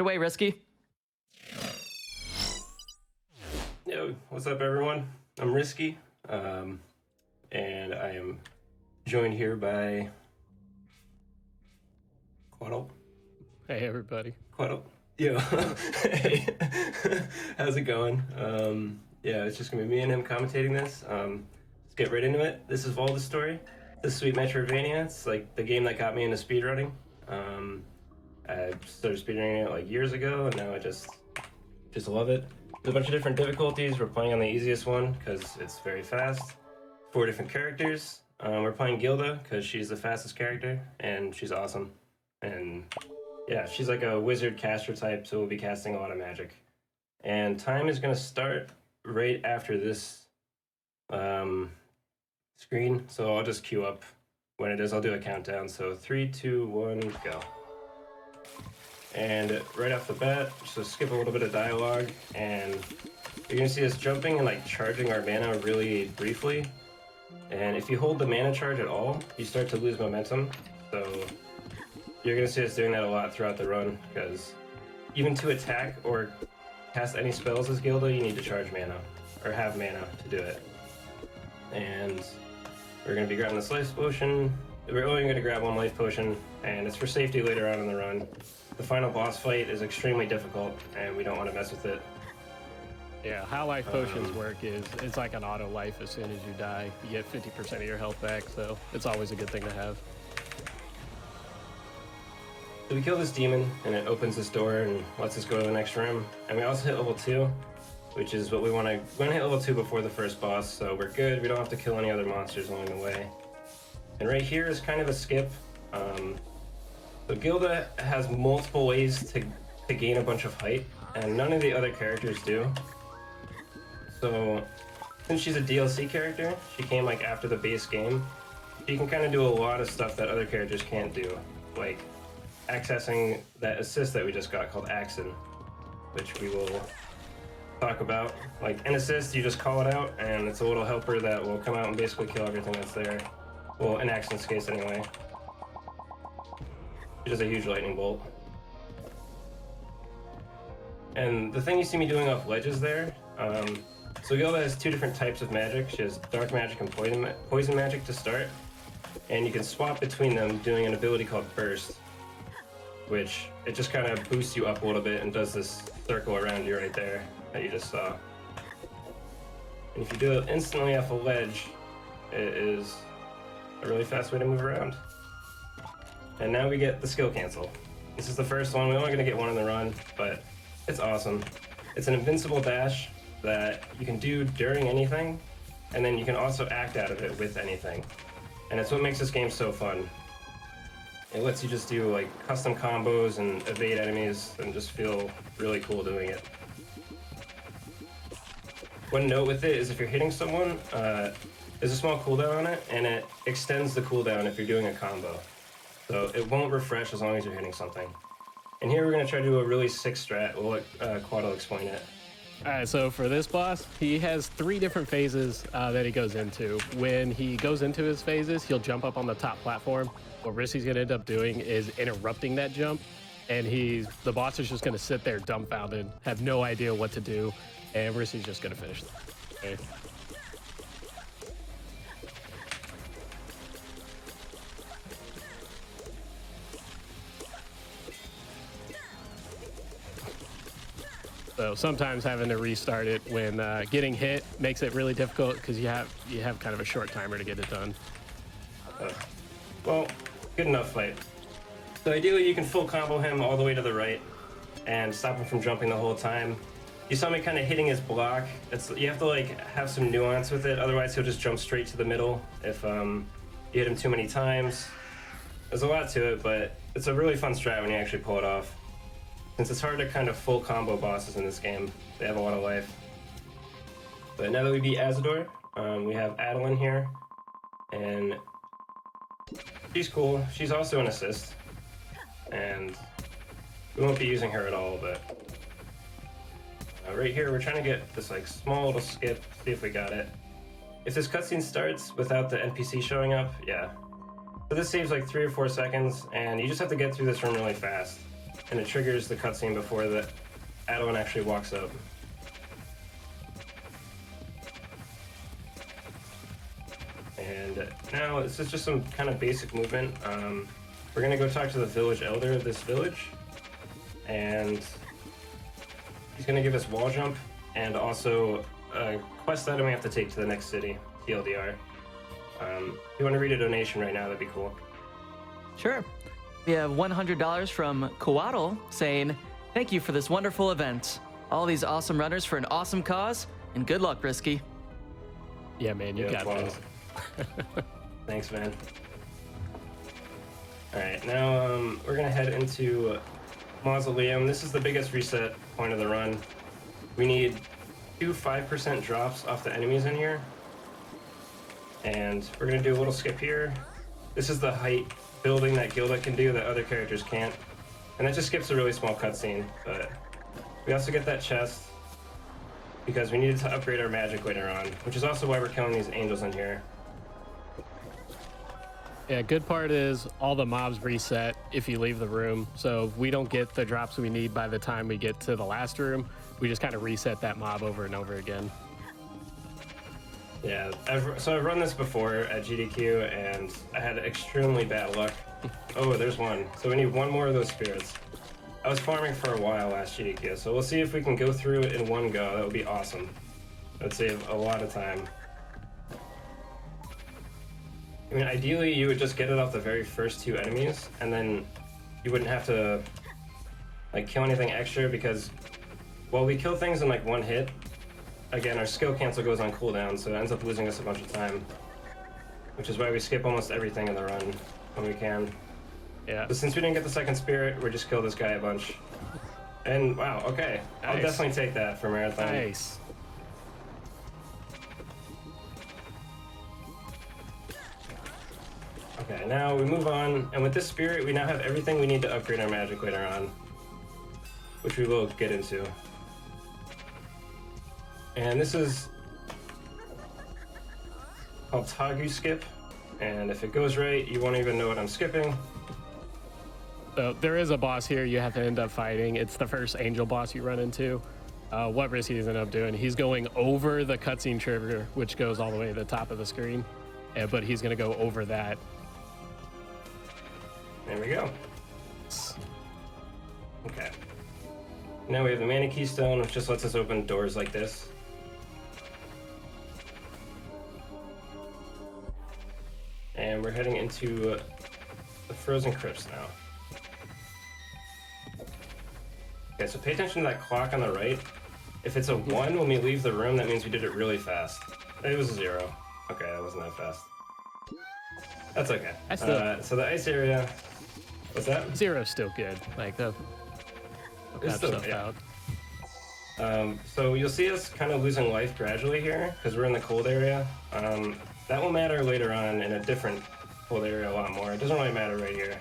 Away, Risky. Yo, what's up, everyone? I'm Risky, and I am joined here by Koatal. Hey, everybody. Koatal. Yo. Hey. How's it going? Yeah, it's just gonna be me and him commentating this. Let's get right into it. This is Valdis' story. This sweet Metroidvania. It's like the game that got me into speedrunning. I started speedrunning it like years ago, and now I just love it. There's a bunch of different difficulties. We're playing on the easiest one because it's very fast. 4 different characters. We're playing Gilda because she's the fastest character, and she's awesome. And yeah, she's like a wizard caster type, so we'll be casting a lot of magic. And time is going to start right after this screen, so I'll just queue up when it is. I'll do a countdown. So 3, 2, 1, go. And right off the bat, just skip a little bit of dialogue, and you're gonna see us jumping and like charging our mana really briefly. And if you hold the mana charge at all, you start to lose momentum. So you're gonna see us doing that a lot throughout the run, because even to attack or cast any spells as Gilda, you need to charge mana, or have mana to do it. And we're gonna be grabbing this life potion. We're only gonna grab 1 life potion, and it's for safety later on in the run. The final boss fight is extremely difficult, and we don't want to mess with it. Yeah, how life potions work is it's like an auto life. As soon as you die, you get 50% of your health back, so it's always a good thing to have. So we kill this demon, and it opens this door and lets us go to the next room. And we also hit level 2, which is what we want to... We're going to hit level 2 before the first boss, so we're good. We don't have to kill any other monsters along the way. And right here is kind of a skip. So Gilda has multiple ways to gain a bunch of height, and none of the other characters do. So since she's a DLC character, she came like after the base game, she can kind of do a lot of stuff that other characters can't do, like accessing that assist that we just got called Axon, which we will talk about. Like an assist, you just call it out, and it's a little helper that will come out and basically kill everything that's there. Well, in Axon's case anyway. She does a huge lightning bolt. And the thing you see me doing off ledges there, so Gilda has 2 different types of magic. She has dark magic and poison magic to start, and you can swap between them doing an ability called Burst, which it just kind of boosts you up a little bit and does this circle around you right there that you just saw. And if you do it instantly off a ledge, it is a really fast way to move around. And now we get the skill cancel. This is the first one. We're only gonna get 1 in the run, but it's awesome. It's an invincible dash that you can do during anything, and then you can also act out of it with anything. And it's what makes this game so fun. It lets you just do like custom combos and evade enemies and just feel really cool doing it. One note with it is if you're hitting someone, there's a small cooldown on it, and it extends the cooldown if you're doing a combo. So it won't refresh as long as you're hitting something. And here we're going to try to do a really sick strat. We'll let Koatal explain it. All right, so for this boss, he has 3 different phases that he goes into. When he goes into his phases, he'll jump up on the top platform. What Risky's going to end up doing is interrupting that jump, and the boss is just going to sit there dumbfounded, have no idea what to do, and Risky's just going to finish that. Okay. So sometimes having to restart it when getting hit makes it really difficult because you have kind of a short timer to get it done. Well, good enough fight. So ideally you can full combo him all the way to the right and stop him from jumping the whole time. You saw me kind of hitting his block. You have to like have some nuance with it, otherwise he'll just jump straight to the middle if you hit him too many times. There's a lot to it, but it's a really fun strat when you actually pull it off. Since it's hard to kind of full combo bosses in this game, they have a lot of life. But now that we beat Azador, we have Adeline here, and she's cool. She's also an assist, and we won't be using her at all, but right here we're trying to get this like small little skip, see if we got it. If this cutscene starts without the NPC showing up, yeah. So this saves like 3 or 4 seconds, and you just have to get through this room really fast. and it triggers the cutscene before the add-on actually walks up. And now this is just some kind of basic movement. We're gonna go talk to the village elder of this village, and he's gonna give us wall jump and also a quest item we have to take to the next city, TLDR. If you want to read a donation right now, that'd be cool. Sure. We have $100 from Koatal saying, "Thank you for this wonderful event. All these awesome runners for an awesome cause, and good luck, Risky." Yeah, man, you got wow. this. Thanks, man. All right, now we're gonna head into Mausoleum. This is the biggest reset point of the run. We need 2 5% drops off the enemies in here, and we're gonna do a little skip here. This is the height building that Gilda can do that other characters can't, and that just skips a really small cutscene. But we also get that chest because we needed to upgrade our magic later on, which is also why we're killing these angels in here. Yeah, good part is all the mobs reset if you leave the room. So if we don't get the drops we need by the time we get to the last room, we just kind of reset that mob over and over again. Yeah, I've run this before at GDQ, and I had extremely bad luck. Oh, there's one. So we need one more of those spirits. I was farming for a while last GDQ, so we'll see if we can go through it in one go. That would be awesome. That would save a lot of time. I mean, ideally, you would just get it off the very first 2 enemies, and then you wouldn't have to like kill anything extra, because while we kill things in like 1 hit, again, our skill cancel goes on cooldown, so it ends up losing us a bunch of time, which is why we skip almost everything in the run when we can. Yeah. But since we didn't get the second spirit, we just kill this guy a bunch. And wow, okay, Nice. I'll definitely take that for marathon. Nice. Okay, now we move on, and with this spirit, we now have everything we need to upgrade our magic later on, which we will get into. And this is called Tagu Skip, and if it goes right, you won't even know what I'm skipping. So there is a boss here you have to end up fighting. It's the first angel boss you run into. What Risky ended up doing, he's going over the cutscene trigger, which goes all the way to the top of the screen, but he's going to go over that. There we go. Okay. Now we have the mana keystone, which just lets us open doors like this. And we're heading into the frozen crypts now. Okay, so pay attention to that clock on the right. If it's a 1 when we leave the room, that means we did it really fast. It was a 0. Okay, that wasn't that fast. That's okay. So the ice area, what's that? 0's still good. Like the It's still, stuff yeah. out. So you'll see us kind of losing life gradually here because we're in the cold area. That will matter later on in a different cold area a lot more. It doesn't really matter right here.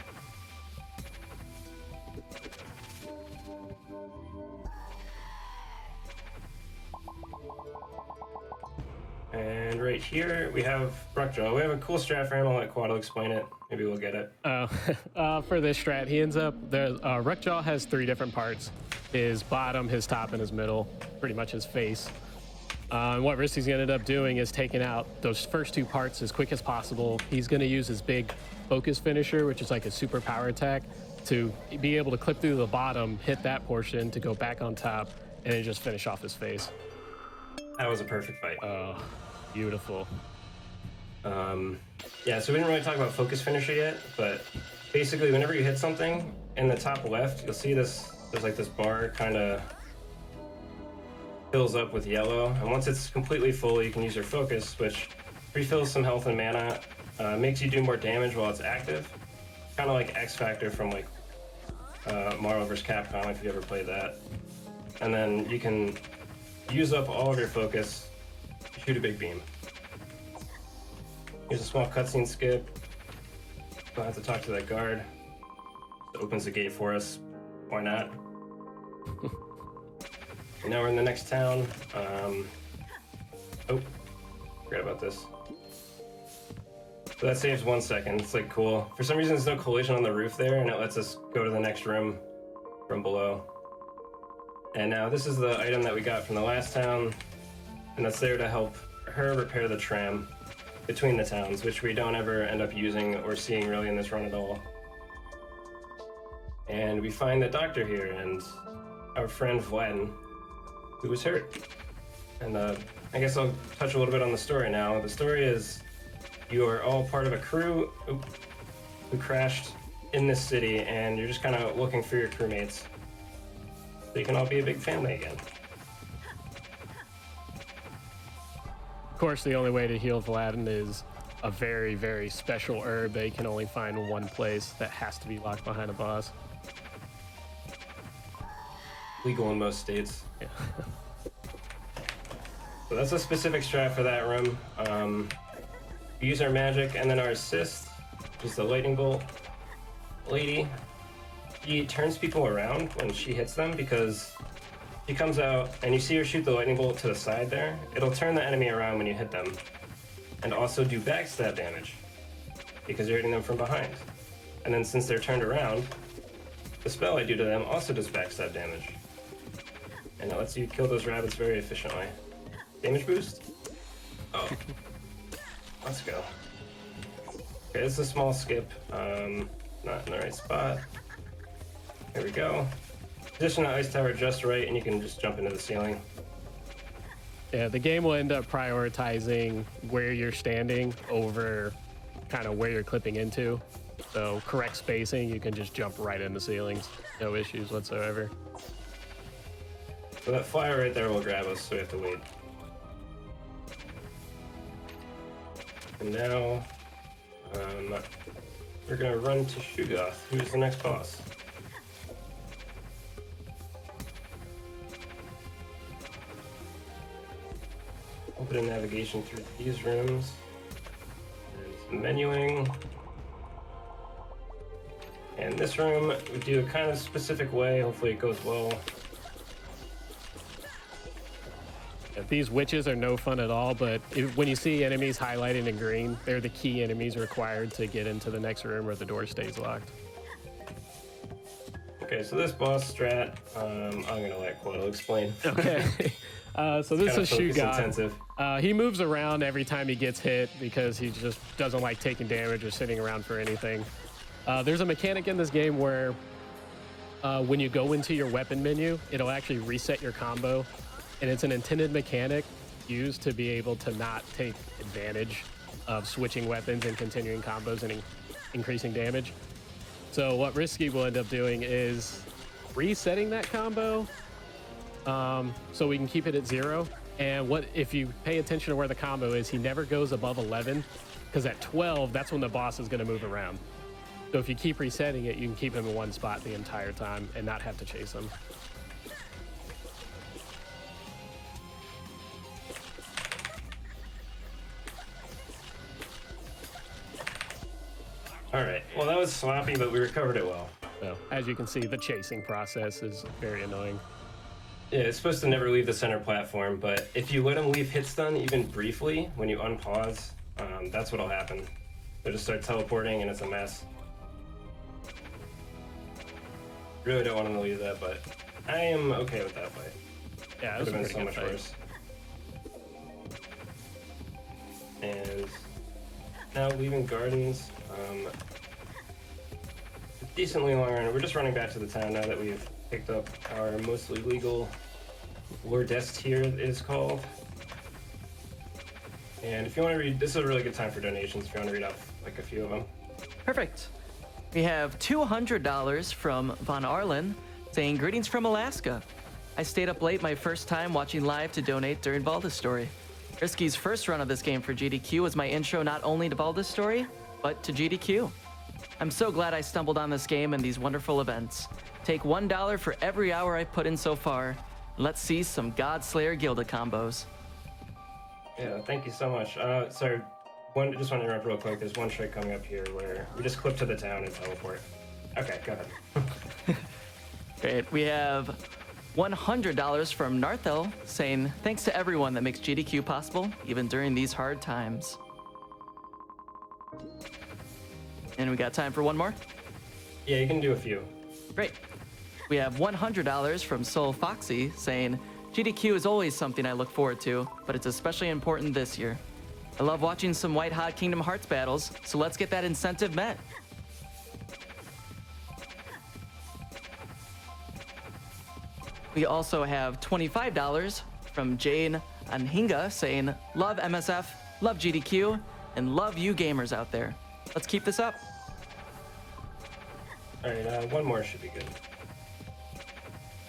And right here we have Ruckjaw. We have a cool strat for him. I'll let Koatal explain it. Maybe we'll get it. For this strat, he ends up there. Ruckjaw has 3 different parts: his bottom, his top, and his middle. Pretty much his face. And what Risky's gonna end up doing is taking out those first 2 parts as quick as possible. He's gonna use his big focus finisher, which is like a super power attack, to be able to clip through the bottom, hit that portion to go back on top, and then just finish off his face. That was a perfect fight. Oh, beautiful. Yeah, so we didn't really talk about focus finisher yet, but basically whenever you hit something in the top left, you'll see this, there's like this bar kind of fills up with yellow, and once it's completely full, you can use your focus, which refills some health and mana, makes you do more damage while it's active. Kind of like X Factor from like Marvel vs. Capcom, if you ever played that. And then you can use up all of your focus, shoot a big beam. Here's a small cutscene skip. Don't have to talk to that guard. It opens the gate for us. Why not? Now we're in the next town. Oh, forgot about this. So that saves 1 second. It's like cool. For some reason, there's no collision on the roof there, and it lets us go to the next room from below. And now this is the item that we got from the last town, and that's there to help her repair the tram between the towns, which we don't ever end up using or seeing really in this run at all. And we find the doctor here and our friend Vladin, who was hurt. And I guess I'll touch a little bit on the story now. The story is you are all part of a crew who crashed in this city, and you're just kind of looking for your crewmates so you can all be a big family again. Of course, the only way to heal Vladin is a very, very special herb that you can only find in one place that has to be locked behind a boss. Legal in most states. Yeah. So that's a specific strat for that room. We use our magic, and then our assist, which is the lightning bolt lady. She turns people around when she hits them because she comes out and you see her shoot the lightning bolt to the side there. It'll turn the enemy around when you hit them, and also do backstab damage because you're hitting them from behind. And then since they're turned around, the spell I do to them also does backstab damage. And it lets you kill those rabbits very efficiently. Damage boost? Oh. Let's go. Okay, this is a small skip. Not in the right spot. Here we go. Position the ice tower just right and you can just jump into the ceiling. Yeah, the game will end up prioritizing where you're standing over kind of where you're clipping into. So correct spacing, you can just jump right into ceilings. No issues whatsoever. So that flyer right there will grab us, so we have to wait. And now, we're gonna run to Shugoth, who's the next boss. Open a navigation through these rooms. There's menuing. And this room, we do a kind of specific way. Hopefully it goes well. These witches are no fun at all, but when you see enemies highlighted in green, they're the key enemies required to get into the next room or the door stays locked. Okay, so this boss strat, I'm gonna let Koatal explain. Okay. So this is Shugoth. Intensive. He moves around every time he gets hit because he just doesn't like taking damage or sitting around for anything. There's a mechanic in this game where when you go into your weapon menu, it'll actually reset your combo. And it's an intended mechanic used to be able to not take advantage of switching weapons and continuing combos and increasing damage. So what Risky will end up doing is resetting that combo so we can keep it at 0. And what if you pay attention to where the combo is, he never goes above 11 because at 12, that's when the boss is going to move around. So if you keep resetting it, you can keep him in one spot the entire time and not have to chase him. All right, well that was sloppy, but we recovered it well. So as you can see, the chasing process is very annoying. Yeah, it's supposed to never leave the center platform, but if you let him leave hit stun even briefly, when you unpause, that's what'll happen. They'll just start teleporting and it's a mess. Really don't want him to leave that, but I am okay with that fight. Yeah, it Could was have a been so pretty much good fight. worse. And now leaving gardens. Decently long run. We're just running back to the town now that we've picked up our mostly legal Lordest tier, it is called. And if you want to read, this is a really good time for donations if you want to read off like a few of them. Perfect. We have $200 from Von Arlen saying, "Greetings from Alaska. I stayed up late my first time watching live to donate during Valdis story. Risky's first run of this game for GDQ was my intro not only to Valdis story, but to GDQ. I'm so glad I stumbled on this game and these wonderful events. Take $1 for every hour I've put in so far. Let's see some Godslayer Gilda combos." Yeah, thank you so much. Sorry, just want to interrupt real quick. There's one trick coming up here where we just clip to the town and teleport. Okay, go ahead. Great. We have $100 from Narthel saying, "Thanks to everyone that makes GDQ possible, even during these hard times." And we got time for one more? Yeah, you can do a few. Great. We have $100 from Soul Foxy saying, GDQ is always something I look forward to, but it's especially important this year. I love watching some white-hot Kingdom Hearts battles, so let's get that incentive met. We also have $25 from Jane Anhinga saying, love MSF, love GDQ, and love you gamers out there. Let's keep this up. All right, one more should be good.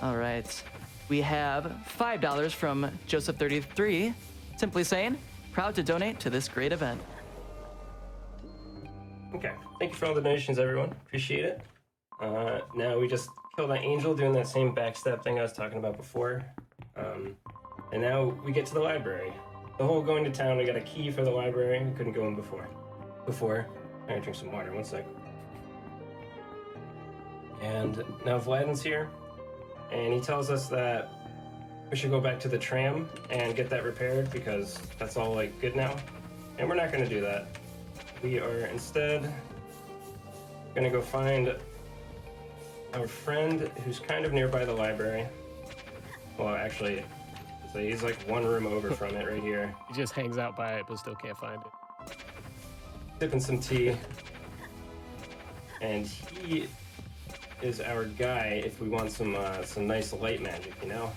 All right. We have $5 from Joseph33, simply saying, proud to donate to this great event. Okay, thank you for all the donations, everyone. Appreciate it. Now we just killed that angel doing that same backstab thing I was talking about before. And now we get to the library. The whole going to town, I got a key for the library. We couldn't go in before. I'm gonna drink some water, one sec. And now Vladim's here, and he tells us that we should go back to the tram and get that repaired because that's all like good now. And we're not gonna do that. We are instead gonna go find our friend who's kind of nearby the library. Well, actually, so he's like one room over from it right here. He just hangs out by it, but still can't find it. Sipping some tea. And he is our guy if we want some nice light magic, you know?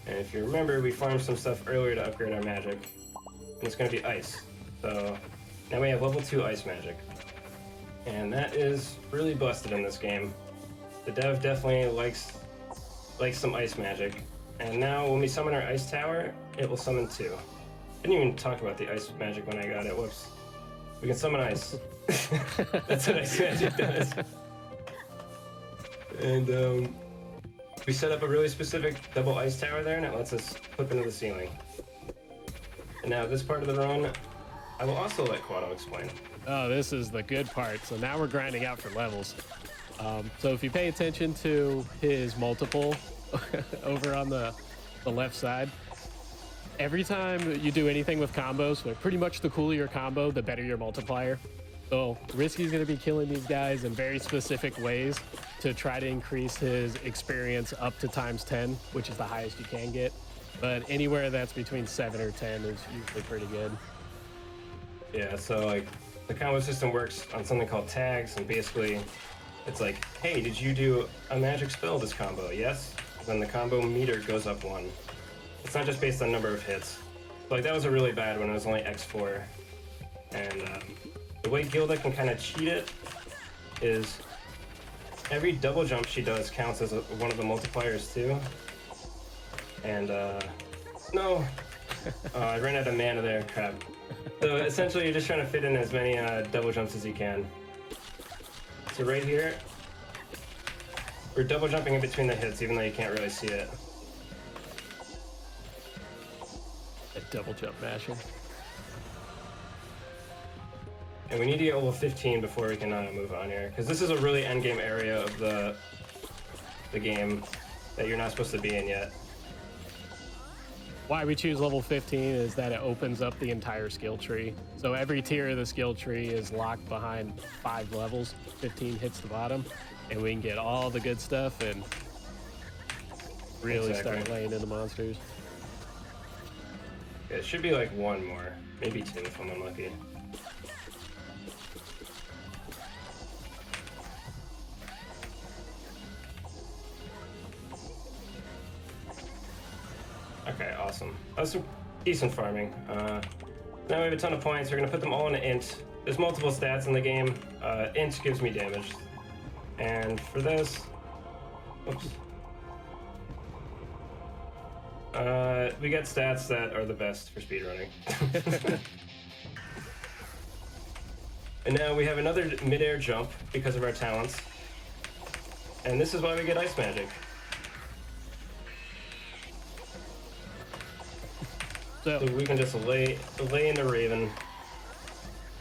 And if you remember, we farmed some stuff earlier to upgrade our magic. And it's gonna be ice. So now we have level 2 ice magic. And that is really busted in this game. The dev definitely likes some ice magic. And now when we summon our ice tower, it will summon 2. Didn't even talk about the ice magic when I got it, whoops. We can summon ice. That's what ice magic does. And we set up a really specific double ice tower there, and it lets us flip into the ceiling. And now this part of the run, I will also let Koatal explain. Oh, this is the good part. So now we're grinding out for levels. So if you pay attention to his multiple over on the left side, every time you do anything with combos, but pretty much the cooler your combo, the better your multiplier. So Risky's going to be killing these guys in very specific ways to try to increase his experience up to ×10, which is the highest you can get. But anywhere that's between 7 or 10 is usually pretty good. Yeah, so like the combo system works on something called tags, and basically it's like, hey, did you do a magic spell this combo? Yes? Then the combo meter goes up 1. It's not just based on number of hits. So, like that was a really bad one. It was only X4. And the way Gilda can kind of cheat it is every double jump she does counts as one of the multipliers too. And no, I ran out of mana there, crap. So essentially you're just trying to fit in as many double jumps as you can. So right here, we're double jumping in between the hits even though you can't really see it. A double jump mashing. And we need to get level 15 before we can move on here, because this is a really endgame area of the game that you're not supposed to be in yet. Why we choose level 15 is that it opens up the entire skill tree. So every tier of the skill tree is locked behind 5 levels. 15 hits the bottom, and we can get all the good stuff and really start laying into monsters. It should be like 1 more, maybe 2 if I'm unlucky. Okay, awesome. That was some decent farming. Now we have a ton of points. We're gonna put them all in an int. There's multiple stats in the game. Int gives me damage. And for this, oops. We get stats that are the best for speedrunning. And now we have another mid-air jump because of our talents. And this is why we get ice magic. So we can just lay in the Raven.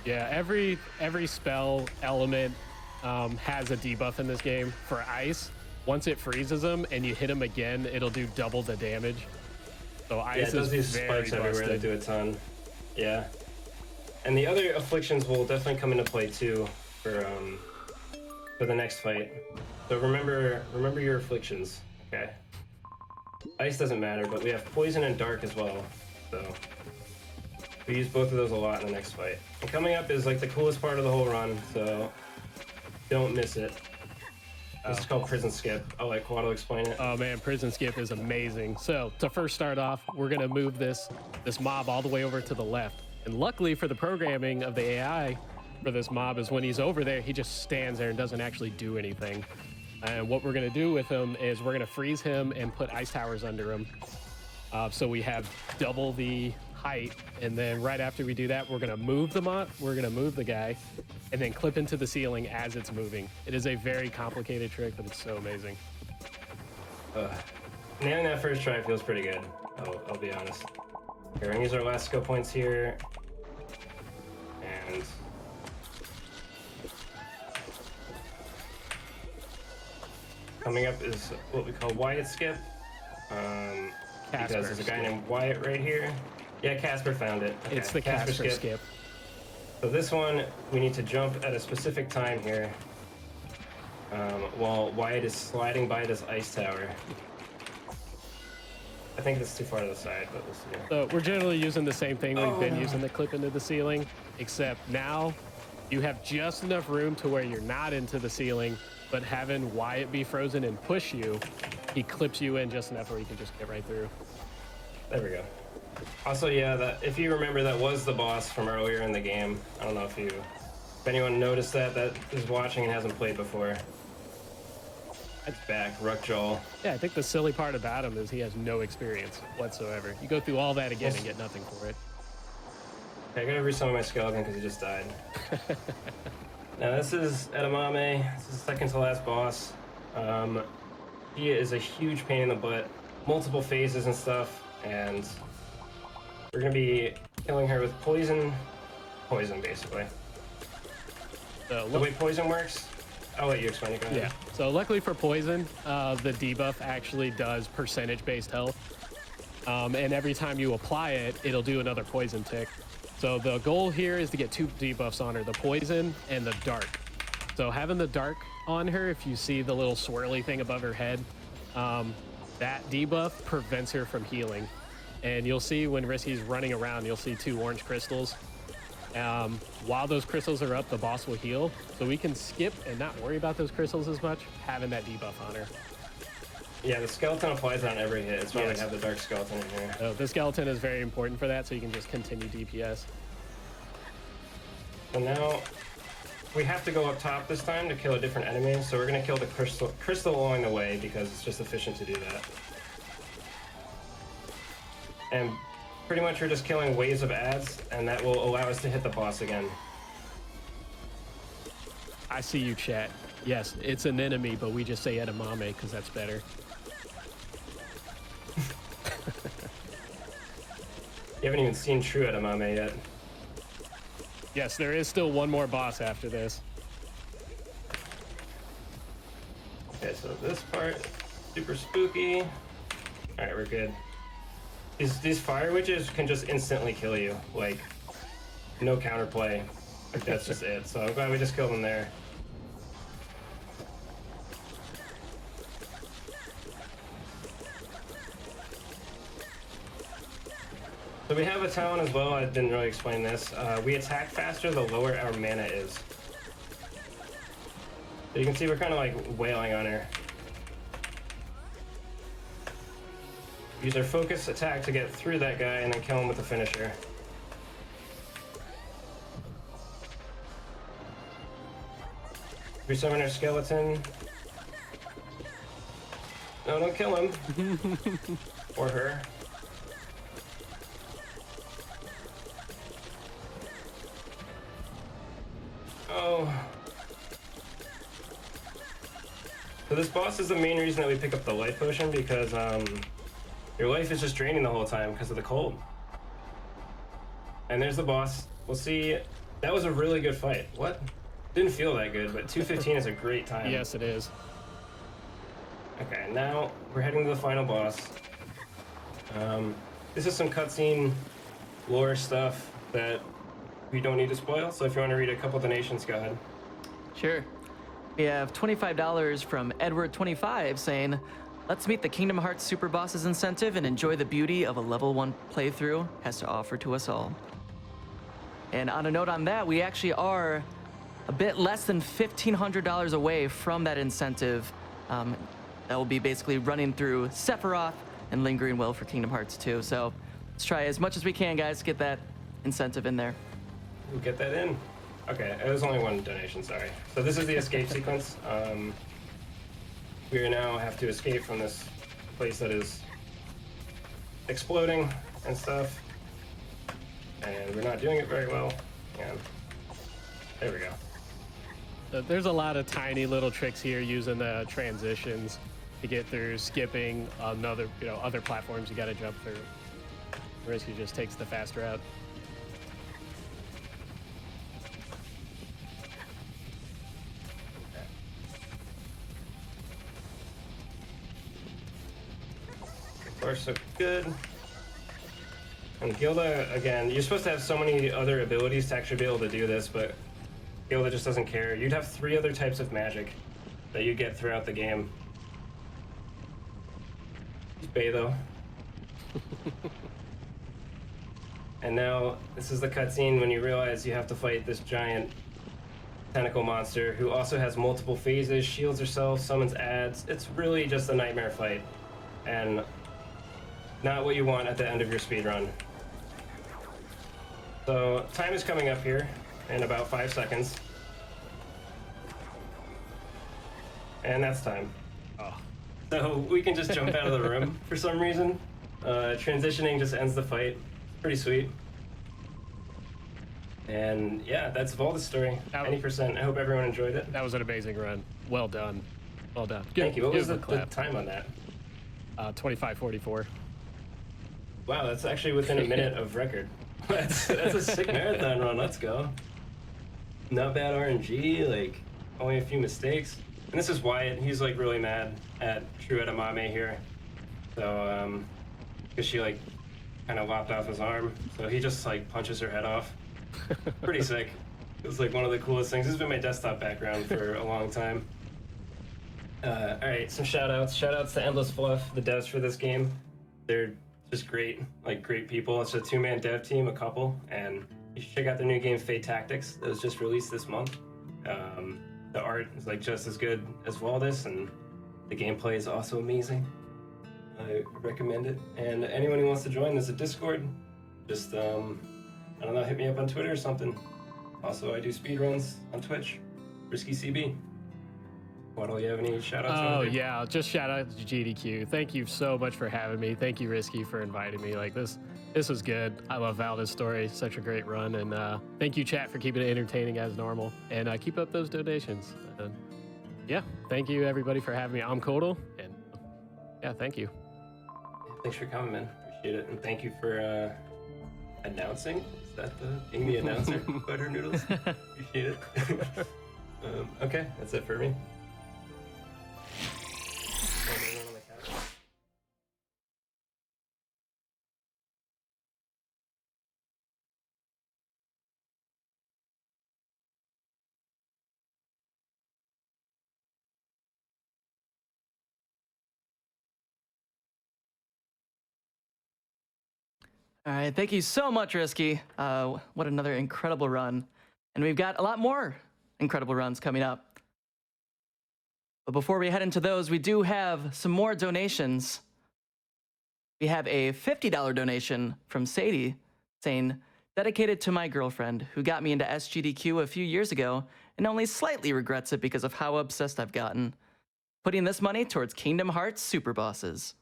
Yeah, every spell element has a debuff in this game. For ice, once it freezes them and you hit them again, it'll do double the damage. So ice it does these very spikes everywhere that do a ton. Yeah. And the other afflictions will definitely come into play too for the next fight. So remember your afflictions. Okay. Ice doesn't matter, but we have poison and dark as well. So we use both of those a lot in the next fight. And coming up is like the coolest part of the whole run, so don't miss it. This is called Prison Skip. I'll let Koatal explain it. Oh man, Prison Skip is amazing. So to first start off, we're gonna move this mob all the way over to the left. And luckily for the programming of the AI for this mob is when he's over there, he just stands there and doesn't actually do anything. And what we're gonna do with him is we're gonna freeze him and put ice towers under him. So we have double the height. And then right after we do that, we're gonna move the mob, we're gonna move the guy, and then clip into the ceiling as it's moving. It is a very complicated trick, but it's so amazing. Nailing that first try feels pretty good. I'll be honest. Here, we're gonna use our last skill points here. And coming up is what we call Wyatt Skip. Because there's a guy named Wyatt right here. Yeah, Casper found it. Okay. It's the Casper skip. So this one, we need to jump at a specific time here while Wyatt is sliding by this ice tower. I think it's too far to the side, but we'll see. So we're generally using the same thing we've been using the clip into the ceiling, except now you have just enough room to where you're not into the ceiling, but having Wyatt be frozen and push you, he clips you in just enough where you can just get right through. There we go. Also, yeah, if you remember, that was the boss from earlier in the game. I don't know if anyone noticed that is watching and hasn't played before. It's back, Ruckjaw. Yeah, I think the silly part about him is he has no experience whatsoever. You go through all that again and get nothing for it. Okay, I gotta resummon my skeleton because he just died. Now this is Edamame. This is the second to last boss. He is a huge pain in the butt. Multiple phases and stuff, and we're gonna be killing her with poison basically. So the way poison works, I'll let you explain it. Go ahead. Yeah. So luckily for poison, the debuff actually does percentage-based health, and every time you apply it, it'll do another poison tick. So the goal here is to get two debuffs on her: the poison and the dark. So having the dark on her, if you see the little swirly thing above her head, that debuff prevents her from healing. And you'll see when Risky's running around, you'll see two orange crystals. While those crystals are up, the boss will heal. So we can skip and not worry about those crystals as much, having that debuff on her. Yeah, the skeleton applies on every hit. It's why we have the dark skeleton in here. So the skeleton is very important for that, so you can just continue DPS. So now we have to go up top this time to kill a different enemy. So we're gonna kill the crystal along the way because it's just efficient to do that. And pretty much we're just killing waves of ads, and that will allow us to hit the boss again. I see you, chat. Yes, it's an enemy, but we just say edamame because that's better. You haven't even seen true edamame yet. Yes, there is still one more boss after this. Okay, so this part, super spooky. All right, we're good. These fire witches can just instantly kill you, like no counterplay. Like that's just it. So I'm glad we just killed them there. So we have a talent as well. I didn't really explain this. We attack faster the lower our mana is. So you can see we're kind of like wailing on her. Use our focus attack to get through that guy and then kill him with the finisher. Resummon our skeleton. No, don't kill him. Or her. Oh. So this boss is the main reason that we pick up the life potion, because your life is just draining the whole time because of the cold. And there's the boss. We'll see. That was a really good fight. What? Didn't feel that good, but 2:15 is a great time. Yes, it is. Okay, now we're heading to the final boss. This is some cutscene lore stuff that we don't need to spoil, so if you want to read a couple donations, go ahead. Sure. We have $25 from Edward25 saying, let's meet the Kingdom Hearts Super Bosses incentive and enjoy the beauty of a level 1 playthrough has to offer to us all. And on a note on that, we actually are a bit less than $1,500 away from that incentive. That will be basically running through Sephiroth and Lingering Will for Kingdom Hearts 2. So let's try as much as we can, guys, to get that incentive in there. We'll get that in. Okay, it was only one donation, sorry. So this is the escape sequence. We now have to escape from this place that is exploding and stuff. And we're not doing it very well. And there we go. There's a lot of tiny little tricks here using the transitions to get through, skipping another, other platforms you got to jump through. Risky just takes the fast route. So far, so good. And Gilda, again, you're supposed to have so many other abilities to actually be able to do this, but Gilda just doesn't care. You'd have 3 other types of magic that you get throughout the game. Just Bay, though. And now, this is the cutscene when you realize you have to fight this giant tentacle monster who also has multiple phases, shields herself, summons ads. It's really just a nightmare fight. And not what you want at the end of your speedrun. So, time is coming up here in about 5 seconds. And that's time. Oh. So we can just jump out of the room for some reason. Transitioning just ends the fight. Pretty sweet. And yeah, that's Valdis' story. 90%. I hope everyone enjoyed it. That was an amazing run. Well done. Well done. Thank you. What was the time on that? 25:44. Wow, that's actually within a minute of record. That's a sick marathon run. Let's go. Not bad RNG, like only a few mistakes. And this is Wyatt. He's like really mad at True Edamame here. So, because she like kind of lopped off his arm. So he just like punches her head off. Pretty sick. It was like one of the coolest things. This has been my desktop background for a long time. All right, some shout outs. Shout outs to Endless Fluff, the devs for this game. They're just great, like great people. It's a 2-man dev team, a couple, and you should check out their new game, Fate Tactics, that was just released this month. The art is like just as good as Valdis, and the gameplay is also amazing. I recommend it. And anyone who wants to join, there's a Discord. Just, I don't know, hit me up on Twitter or something. Also, I do speedruns on Twitch, RiskyCB. Koatal, you have any shout outs? Oh, yeah. Just shout out to GDQ. Thank you so much for having me. Thank you, Risky, for inviting me. Like, this was good. I love Valdis' story. Such a great run. And thank you, chat, for keeping it entertaining as normal. And keep up those donations. Yeah, thank you, everybody, for having me. I'm Koatal. And yeah, thank you. Thanks for coming, man. Appreciate it. And thank you for announcing. Is that being the announcer? Butter noodles. Appreciate it. Okay, that's it for me. All right, thank you so much, Risky. What another incredible run. And we've got a lot more incredible runs coming up. But before we head into those, we do have some more donations. We have a $50 donation from Sadie saying, dedicated to my girlfriend who got me into SGDQ a few years ago and only slightly regrets it because of how obsessed I've gotten. Putting this money towards Kingdom Hearts Super Bosses.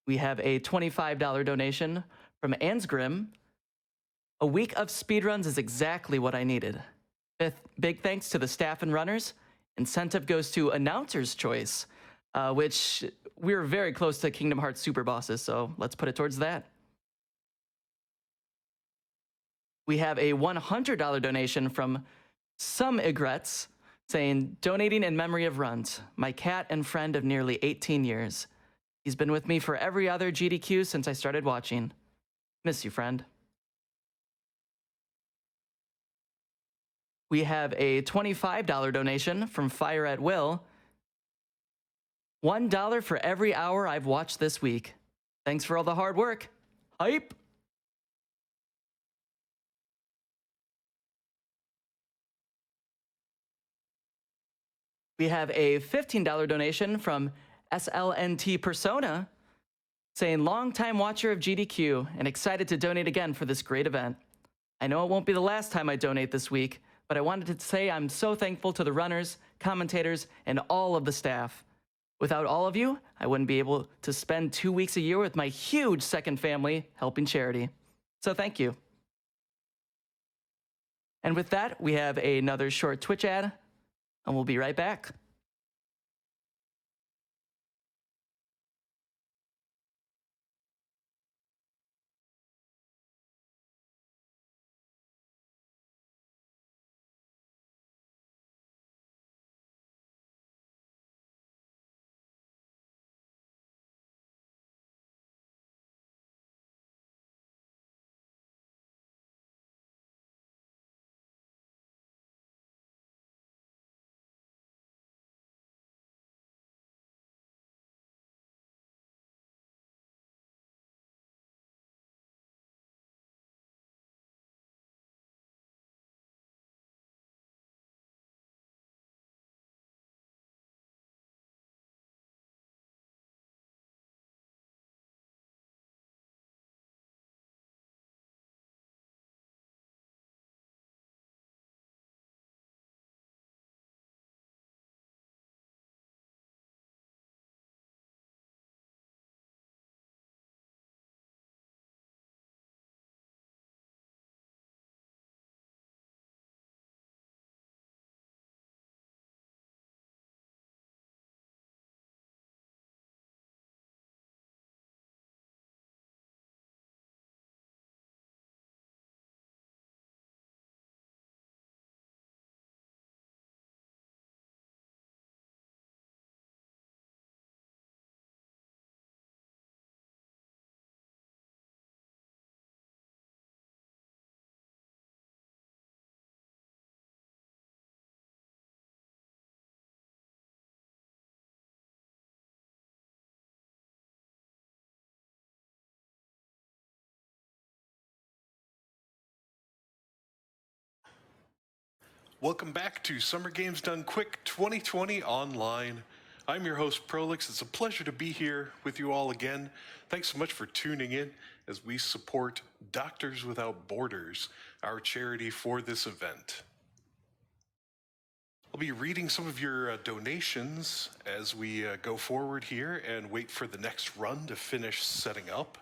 We have a $25 donation from Ansgrim. A week of speedruns is exactly what I needed. Big thanks to the staff and runners. Incentive goes to Announcer's Choice, which we're very close to Kingdom Hearts Super Bosses, so let's put it towards that. We have a $100 donation from Some Egrets saying, donating in memory of Runt, my cat and friend of nearly 18 years. He's been with me for every other GDQ since I started watching. Miss you, friend. We have a $25 donation from Fire at Will. $1 for every hour I've watched this week. Thanks for all the hard work. Hype! We have a $15 donation from SLNT Persona saying, longtime watcher of GDQ and excited to donate again for this great event. I know it won't be the last time I donate this week, but I wanted to say I'm so thankful to the runners, commentators, and all of the staff. Without all of you, I wouldn't be able to spend 2 weeks a year with my huge second family helping charity. So thank you. And with that, we have another short Twitch ad, and we'll be right back. Welcome back to Summer Games Done Quick 2020 Online. I'm your host, Prolix. It's a pleasure to be here with you all again. Thanks so much for tuning in as we support Doctors Without Borders, our charity for this event. I'll be reading some of your donations as we go forward here and wait for the next run to finish setting up.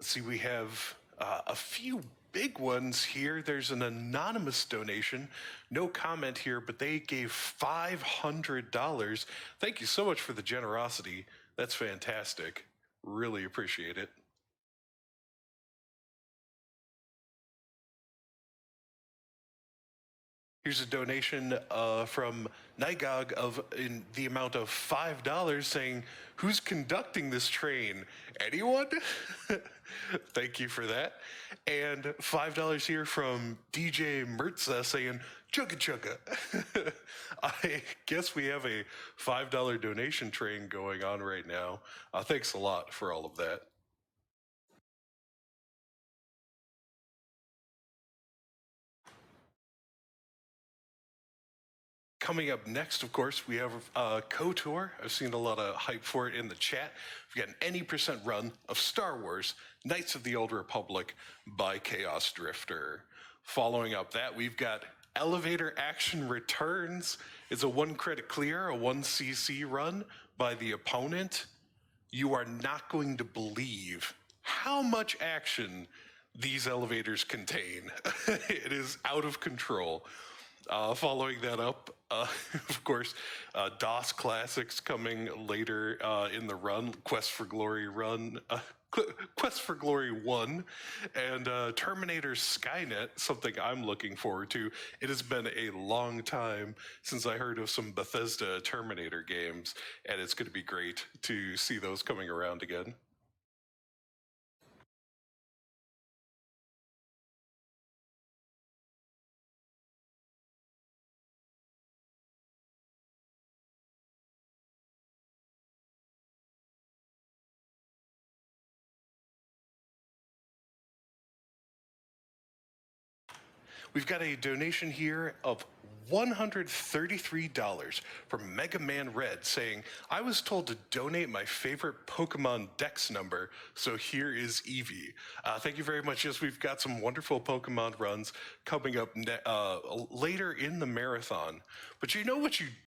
Let's see, we have a few big ones here. There's an anonymous donation, no comment here, but they gave $500. Thank you so much for the generosity. That's fantastic. Really appreciate it. Here's a donation from Nygog in the amount of $5 saying, who's conducting this train? Anyone? Thank you for that. And $5 here from DJ Mertza saying, chugga chugga. I guess we have a $5 donation train going on right now. Thanks a lot for all of that. Coming up next, of course, we have KOTOR. I've seen a lot of hype for it in the chat. We've got an any percent run of Star Wars Knights of the Old Republic by Chaos Drifter. Following up that, we've got Elevator Action Returns. It's a 1 credit clear, a 1 CC run by the opponent. You are not going to believe how much action these elevators contain. It is out of control. Following that up, of course, DOS Classics coming later in the run, Quest for Glory run, Quest for Glory 1, and Terminator Skynet, something I'm looking forward to. It has been a long time since I heard of some Bethesda Terminator games, and it's going to be great to see those coming around again. We've got a donation here of $133 from Mega Man Red saying, I was told to donate my favorite Pokemon Dex number, so here is Eevee. Thank you very much. Yes, we've got some wonderful Pokemon runs coming up later in the marathon. But you know what you